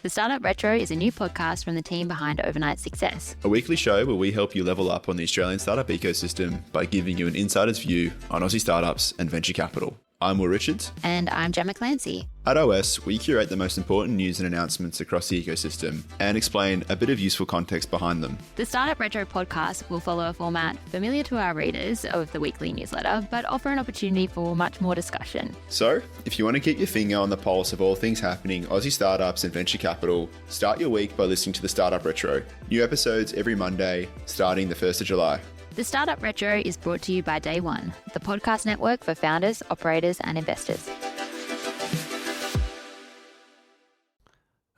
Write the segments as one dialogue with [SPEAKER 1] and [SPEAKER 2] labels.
[SPEAKER 1] The Startup Retro is a new podcast from the team behind Overnight Success.
[SPEAKER 2] A weekly show where we help you level up on the Australian startup ecosystem by giving you an insider's view on Aussie startups and venture capital. I'm Will Richards.
[SPEAKER 1] And I'm Gemma Clancy.
[SPEAKER 2] At OS, we curate the most important news and announcements across the ecosystem and explain a bit of useful context behind them.
[SPEAKER 1] The Startup Retro podcast will follow a format familiar to our readers of the weekly newsletter, but offer an opportunity for much more discussion.
[SPEAKER 2] So, if you want to keep your finger on the pulse of all things happening Aussie startups and venture capital, start your week by listening to the Startup Retro. New episodes every Monday, starting the 1st of July.
[SPEAKER 1] The Startup Retro is brought to you by Day One, the podcast network for founders, operators, and investors.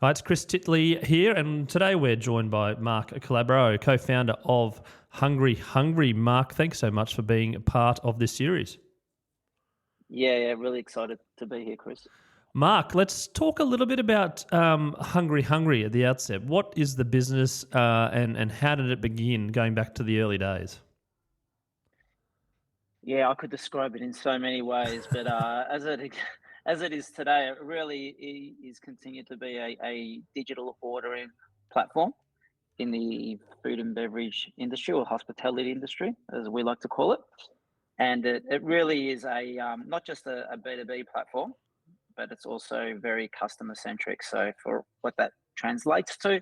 [SPEAKER 3] Hi, it's Chris Titley here, and today we're joined by Mark Calabro, co-founder of Hungry. Mark, thanks so much for being a part of this series.
[SPEAKER 4] Yeah, really excited to be here, Chris.
[SPEAKER 3] Mark, let's talk a little bit about Hungry at the outset. What is the business and how did it begin going back to the early days?
[SPEAKER 4] Yeah, I could describe it in so many ways, but as it is today, it really is continued to be a digital ordering platform in the food and beverage industry, or hospitality industry, as we like to call it. And it really is not just a B2B platform, but it's also very customer centric. So for what that translates to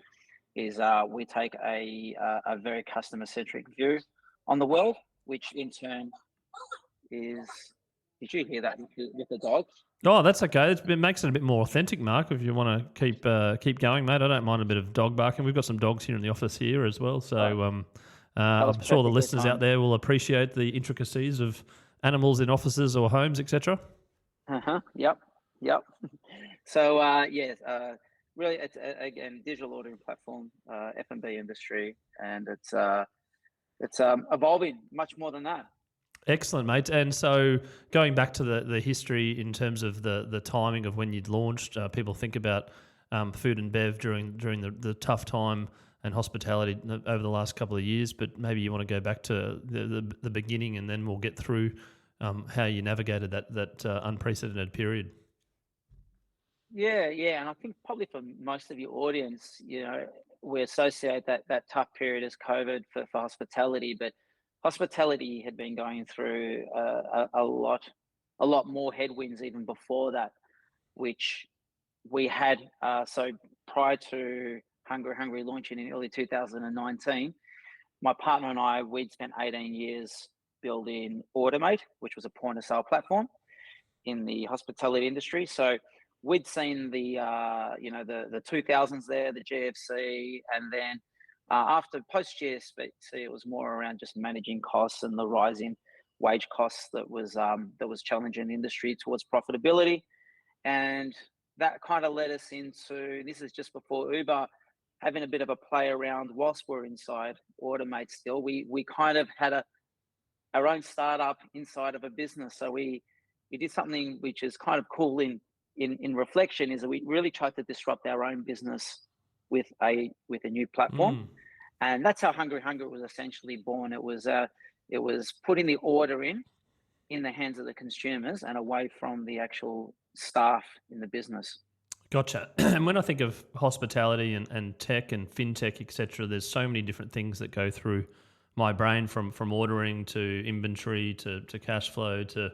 [SPEAKER 4] is we take a very customer centric view on the world, which in turn is, did you hear that with the dog?
[SPEAKER 3] Oh, that's okay. It makes it a bit more authentic, Mark, if you want to keep going, mate. I don't mind a bit of dog barking. We've got some dogs here in the office here as well. So I'm sure the listeners out there will appreciate the intricacies of animals in offices or homes, etc.
[SPEAKER 4] Yep. So, really, it's, again, digital ordering platform, F&B industry, and it's evolving much more than that.
[SPEAKER 3] Excellent, mate. And so going back to the history in terms of the timing of when you'd launched, people think about food and bev during the tough time and hospitality over the last couple of years, but maybe you want to go back to the beginning and then we'll get through how you navigated that unprecedented period.
[SPEAKER 4] Yeah, and I think probably for most of your audience, we associate that tough period as COVID for hospitality, but hospitality had been going through a lot more headwinds even before that, which we had. So prior to Hungry launching in early 2019, my partner and I, we'd spent 18 years building Automate, which was a point of sale platform in the hospitality industry. So we'd seen the 2000s there, the GFC, and then after post GFC, it was more around just managing costs and the rising wage costs that was challenging the industry towards profitability, and that kind of led us into, this is just before Uber, having a bit of a play around whilst we're inside Automate. Still, we kind of had our own startup inside of a business, so we did something which is kind of cool in reflection, is that we really tried to disrupt our own business with a new platform. And that's how Hungry was essentially born. It was putting the order in the hands of the consumers and away from the actual staff in the business.
[SPEAKER 3] Gotcha. And when I think of hospitality and tech and fintech, etc., there's so many different things that go through my brain, from ordering to inventory to cash flow to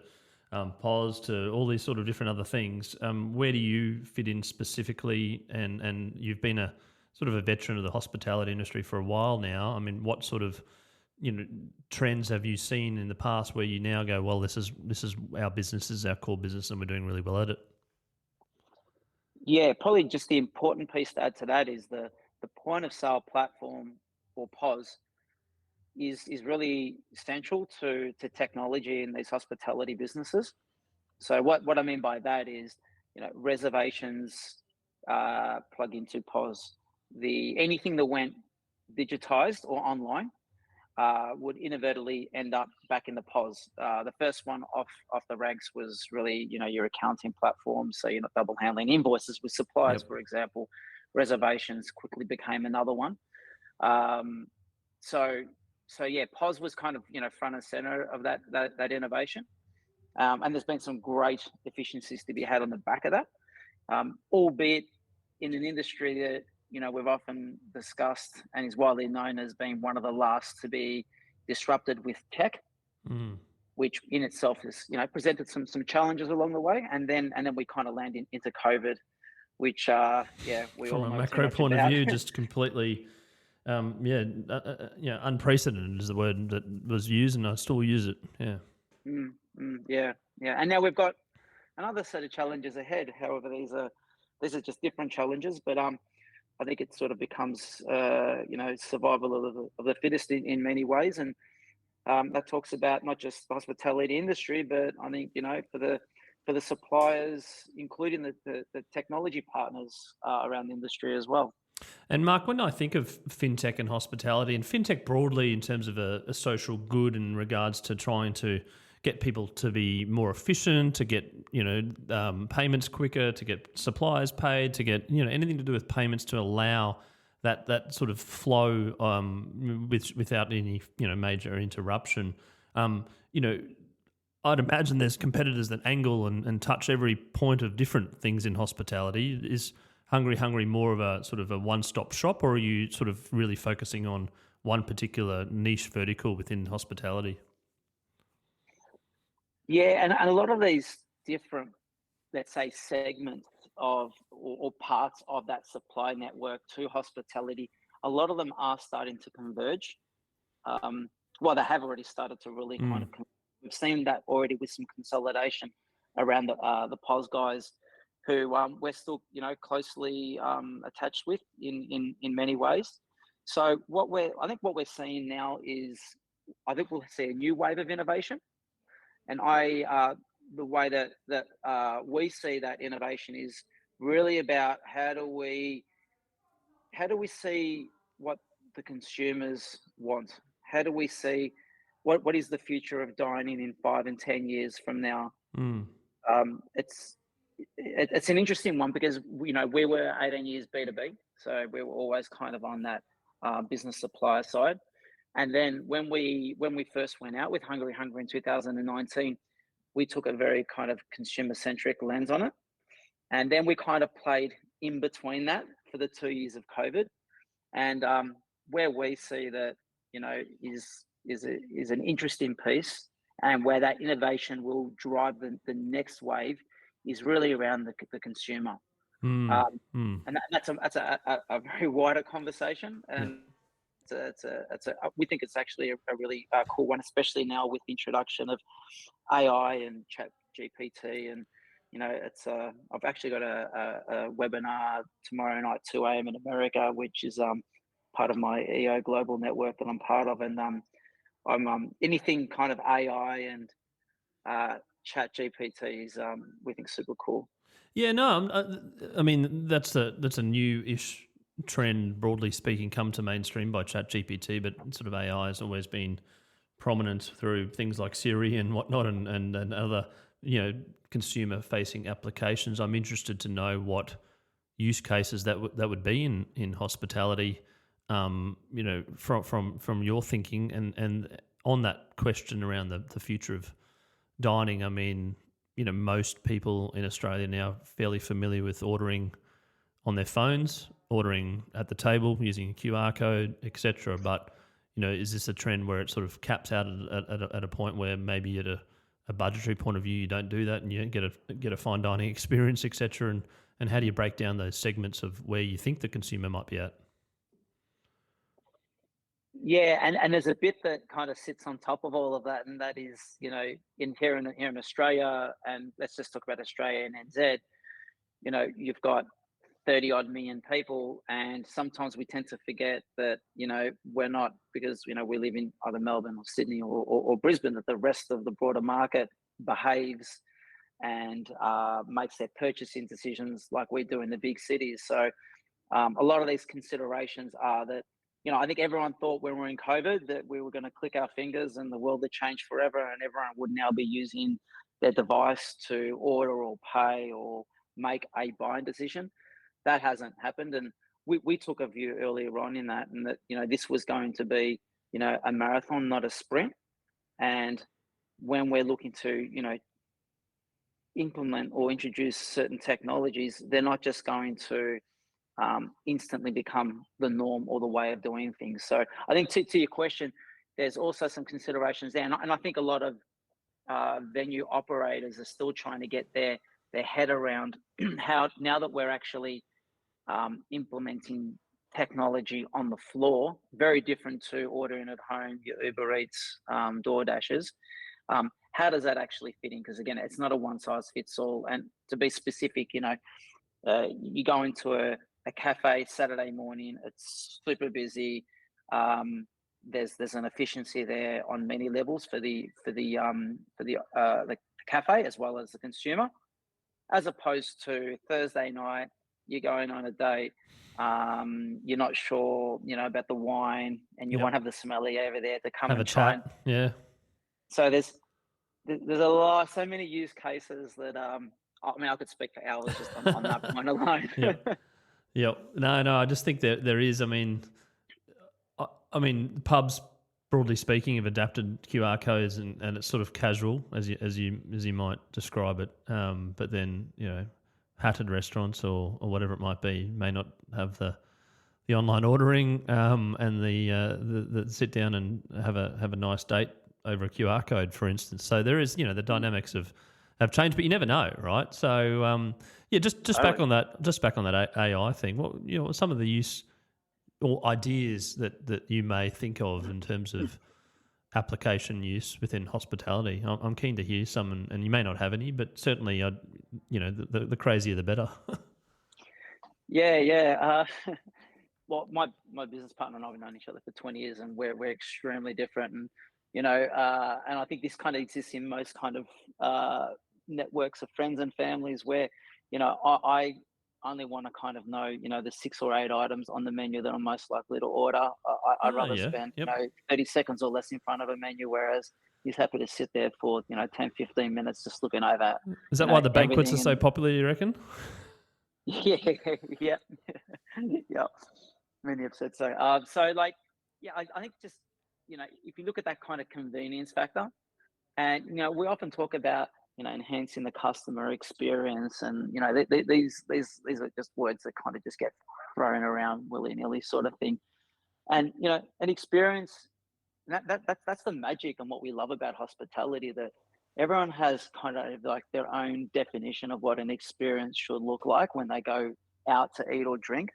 [SPEAKER 3] POS to all these sort of different other things. Where do you fit in specifically? And you've been a sort of a veteran of the hospitality industry for a while now. I mean, what sort of trends have you seen in the past where you now go, well, this is our business, this is our core business, and we're doing really well at it?
[SPEAKER 4] Yeah, probably just the important piece to add to that is the point of sale platform, or POS, is really central to technology in these hospitality businesses. So what I mean by that is, reservations plug into POS. Anything that went digitized or online would inadvertently end up back in the POS. The first one off the ranks was really, your accounting platform. So you're not double handling invoices with suppliers, for example. Reservations quickly became another one. So yeah, POS was kind of, front and center of that innovation. And there's been some great efficiencies to be had on the back of that. Albeit in an industry that, we've often discussed and is widely known as being one of the last to be disrupted with tech, which in itself has, presented some challenges along the way. And then we kind of land into COVID, which, we
[SPEAKER 3] From
[SPEAKER 4] all
[SPEAKER 3] a
[SPEAKER 4] know too
[SPEAKER 3] macro
[SPEAKER 4] much
[SPEAKER 3] point of
[SPEAKER 4] about.
[SPEAKER 3] view, just completely, unprecedented is the word that was used, and I still use it. Yeah.
[SPEAKER 4] Yeah. And now we've got another set of challenges ahead. However, these are just different challenges, but I think it sort of becomes survival of the fittest in many ways, and that talks about not just the hospitality industry, but I think for the suppliers, including the technology partners around the industry as well.
[SPEAKER 3] And Mark, when I think of fintech and hospitality, and fintech broadly in terms of a social good in regards to trying to get people to be more efficient, to get payments quicker, to get suppliers paid, to get anything to do with payments to allow that sort of flow without any major interruption. I'd imagine there's competitors that angle and touch every point of different things in hospitality. Is Hungry more of a sort of a one-stop shop, or are you sort of really focusing on one particular niche vertical within hospitality?
[SPEAKER 4] Yeah, and a lot of these different, let's say, segments of or parts of that supply network to hospitality, a lot of them are starting to converge. Well, they have already started to really kind of. We've seen that already with some consolidation around the POS guys, who we're still closely attached with in many ways. So I think what we're seeing now is, I think we'll see a new wave of innovation, and the way that we see that innovation is really about how do we see what the consumers want? How do we see what is the future of dining in 5 and 10 years from now? It's an interesting one, because we were 18 years B2B, so we were always kind of on that business supplier side. And then when we first went out with Hungry in 2019, we took a very kind of consumer centric lens on it, and then we kind of played in between that for the 2 years of COVID. And where we see that is an interesting piece, and where that innovation will drive the next wave is really around the consumer. And that's a very wider conversation, and we think it's actually a really cool one, especially now with the introduction of AI and Chat GPT. And I've actually got a webinar tomorrow night, 2 a.m. in America, which is part of my EO global network that I'm part of, and I'm anything kind of AI and Chat GPT is we think super cool.
[SPEAKER 3] Yeah, no, I mean that's a new-ish trend, broadly speaking, come to mainstream by Chat GPT, but sort of AI has always been prominent through things like Siri and whatnot, and other consumer-facing applications. I'm interested to know what use cases that would be in hospitality. From your thinking, and on that question around the future of dining. I mean, most people in Australia now are fairly familiar with ordering on their phones, ordering at the table using a QR code, etc. But is this a trend where it sort of caps out at a point where maybe at a budgetary point of view you don't do that and you don't get a fine dining experience, etc. And how do you break down those segments of where you think the consumer might be at?
[SPEAKER 4] Yeah, and there's a bit that kind of sits on top of all of that, and that is, here in Australia, and let's just talk about Australia and NZ. You've got 30 odd million people, and sometimes we tend to forget that we're not, because we live in either Melbourne or Sydney or Brisbane, that the rest of the broader market behaves and makes their purchasing decisions like we do in the big cities. So a lot of these considerations are that I think everyone thought when we were in COVID that we were going to click our fingers and the world had changed forever, and everyone would now be using their device to order or pay or make a buying decision. That hasn't happened, and we took a view earlier on in that, and that this was going to be a marathon, not a sprint. And when we're looking to implement or introduce certain technologies, they're not just going to instantly become the norm or the way of doing things. So I think to your question, there's also some considerations there, and I think a lot of venue operators are still trying to get their head around how, now that we're actually implementing technology on the floor, very different to ordering at home, your Uber Eats, Door Dashes. How does that actually fit in? Because again, it's not a one size fits all. And to be specific, you go into a cafe Saturday morning, it's super busy. There's an efficiency there on many levels for the cafe as well as the consumer, as opposed to Thursday night, you're going on a date, you're not sure, about the wine, and you
[SPEAKER 3] Yep.
[SPEAKER 4] won't have the sommelier over there to come
[SPEAKER 3] Have a
[SPEAKER 4] and try. And,
[SPEAKER 3] chat. Yeah.
[SPEAKER 4] so so many use cases that I could speak for hours just on that point alone.
[SPEAKER 3] Yep. Yep. No, I just think that there is, pubs, broadly speaking, have adapted QR codes, and it's sort of casual as you might describe it. But then, hatted restaurants or whatever it might be may not have the online ordering, and the sit down and have a nice date over a QR code, for instance. So there is, the dynamics have changed, but you never know, right? So just back on that AI thing. What some of the use or ideas that you may think of in terms of application use within hospitality? I'm keen to hear some, and you may not have any, but certainly, the crazier the better.
[SPEAKER 4] Yeah. Well, my business partner and I have known each other for 20 years, and we're extremely different. And and I think this kind of exists in most kind of networks of friends and families, where I only want to kind of know the 6 or 8 items on the menu that I'm most likely to order. I'd
[SPEAKER 3] Oh
[SPEAKER 4] rather
[SPEAKER 3] yeah,
[SPEAKER 4] spend
[SPEAKER 3] yep.
[SPEAKER 4] 30 seconds or less in front of a menu, whereas he's happy to sit there for 10, 15 minutes just looking over
[SPEAKER 3] Is that why the banquets are
[SPEAKER 4] everything.
[SPEAKER 3] so
[SPEAKER 4] And
[SPEAKER 3] popular, you reckon?
[SPEAKER 4] yeah, yeah, yeah. Many have said so. So like, yeah, I think just if you look at that kind of convenience factor, and we often talk about enhancing the customer experience, and these are just words that kind of just get thrown around willy nilly, sort of thing. And an experience, that's the magic and what we love about hospitality, that everyone has kind of like their own definition of what an experience should look like when they go out to eat or drink.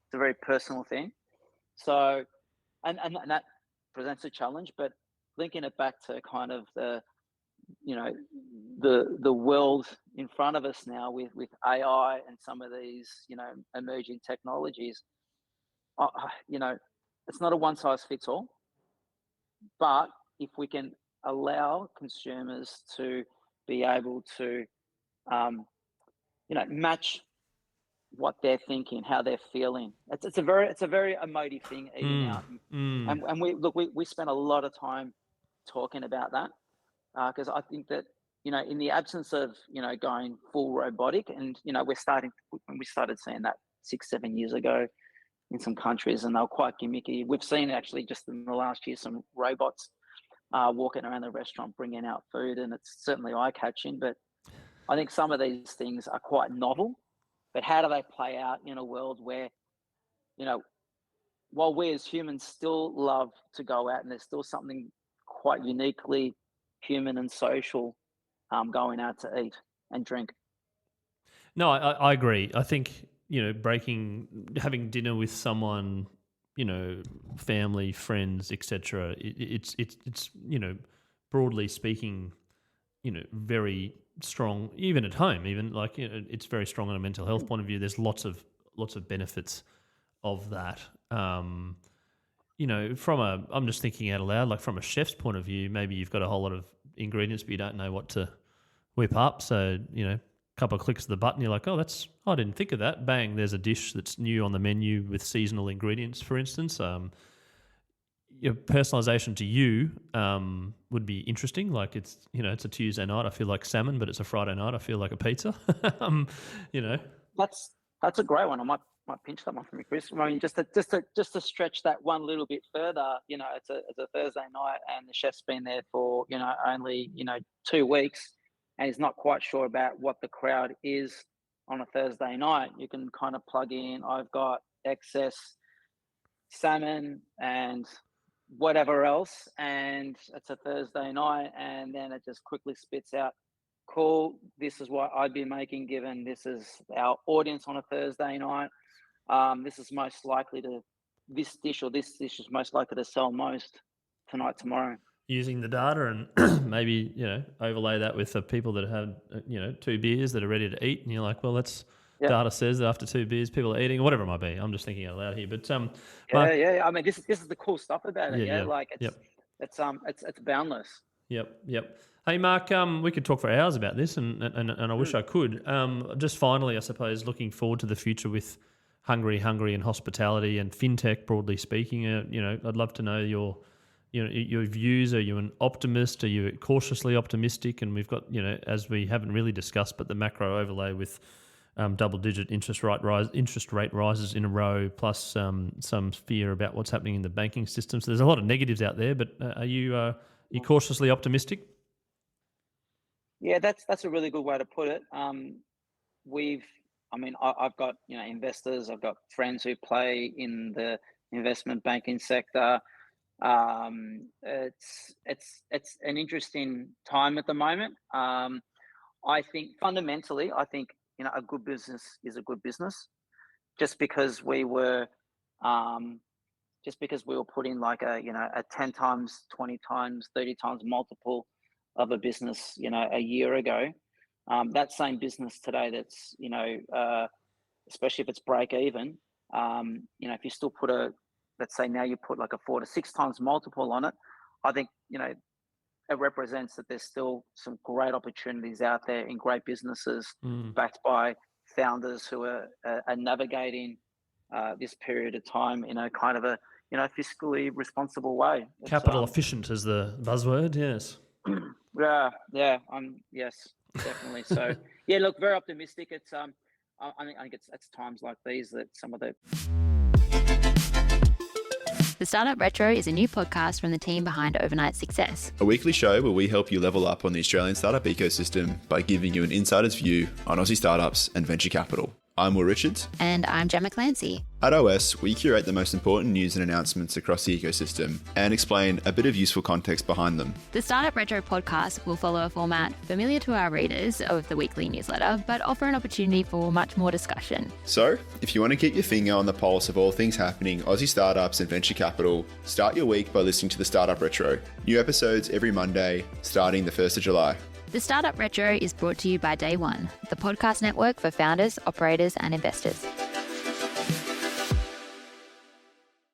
[SPEAKER 4] It's a very personal thing. So, and that presents a challenge, but linking it back to kind of you know, the world in front of us now with AI and some of these, emerging technologies, uh, uh, you know, it's not a one size fits all, but if we can allow consumers to be able to, um, match what they're thinking, how they're feeling. It's a very emotive thing, eating
[SPEAKER 3] Mm,
[SPEAKER 4] out,
[SPEAKER 3] mm.
[SPEAKER 4] and we spend a lot of time talking about that, because I think that in the absence of going full robotic, and when we started seeing that 6 7 years ago in some countries, and they were quite gimmicky. We've seen actually just in the last year some robots walking around the restaurant bringing out food, and it's certainly eye catching. But I think some of these things are quite novel. But how do they play out in a world where, you know, while we as humans still love to go out, and there's still something quite uniquely human and social going out to eat and drink.
[SPEAKER 3] No, I agree. I think having dinner with someone, family, friends, etc. It's broadly speaking, very strong. Even at home, even like it's very strong on a mental health point of view. There's lots of benefits of that. I'm just thinking out aloud, like from a chef's point of view, maybe you've got a whole lot of ingredients, but you don't know what to whip up. So, couple of clicks of the button, you're like, I didn't think of that. Bang, there's a dish that's new on the menu with seasonal ingredients, for instance. Your personalization to you would be interesting. Like it's a Tuesday night, I feel like salmon, but it's a Friday night, I feel like a pizza. um, you know.
[SPEAKER 4] That's a great one. I might pinch that one from you, Chris. I mean, just to stretch that one little bit further. It's a Thursday night, and the chef's been there for only 2 weeks, and he's not quite sure about what the crowd is on a Thursday night, you can kind of plug in, I've got excess salmon and whatever else, and it's a Thursday night, and then it just quickly spits out, cool, this is what I'd be making given this is our audience on a Thursday night. This is most likely to, this dish is most likely to sell most tonight, tomorrow.
[SPEAKER 3] Using the data and maybe, overlay that with the people that have, 2 beers that are ready to eat. And you're like, well, data says that after 2 beers, people are eating, or whatever it might be. I'm just thinking out loud here. But Mark,
[SPEAKER 4] I mean, this is the cool stuff about it. Like it's boundless.
[SPEAKER 3] Yep. Hey, Mark, we could talk for hours about this, and I wish I could. Just finally, I suppose, looking forward to the future with Hungry and hospitality and fintech, broadly speaking. I'd love to know your views. Are you an optimist? Are you cautiously optimistic? And we've got, as we haven't really discussed, but the macro overlay with double-digit interest rate rises in a row, plus some fear about what's happening in the banking system. So there's a lot of negatives out there. But are you cautiously optimistic?
[SPEAKER 4] Yeah, that's a really good way to put it. I've got investors. I've got friends who play in the investment banking sector. It's an interesting time at the moment. I think fundamentally, a good business is a good business. Just because we were put in like a 10 times, 20 times, 30 times multiple of a business, a year ago, that same business today, that's especially if it's break even, if you still put let's say now you put like a 4 to 6 times multiple on it, I think, it represents that there's still some great opportunities out there in great businesses backed by founders who are navigating this period of time in a kind of a, fiscally responsible way.
[SPEAKER 3] Capital efficient is the buzzword, yes.
[SPEAKER 4] Yes, definitely. So, yeah, look, very optimistic. It's, I think it's times like these that some of the...
[SPEAKER 1] The Startup Retro is a new podcast from the team behind Overnight Success.
[SPEAKER 2] A weekly show where we help you level up on the Australian startup ecosystem by giving you an insider's view on Aussie startups and venture capital. I'm Will Richards.
[SPEAKER 1] And I'm Gemma Clancy.
[SPEAKER 2] At OS, we curate the most important news and announcements across the ecosystem and explain a bit of useful context behind them.
[SPEAKER 1] The Startup Retro podcast will follow a format familiar to our readers of the weekly newsletter, but offer an opportunity for much more discussion.
[SPEAKER 2] So, if you want to keep your finger on the pulse of all things happening Aussie startups and venture capital, start your week by listening to the Startup Retro. New episodes every Monday, starting the 1st of July.
[SPEAKER 1] The Startup Retro is brought to you by Day One, the podcast network for founders, operators, and investors.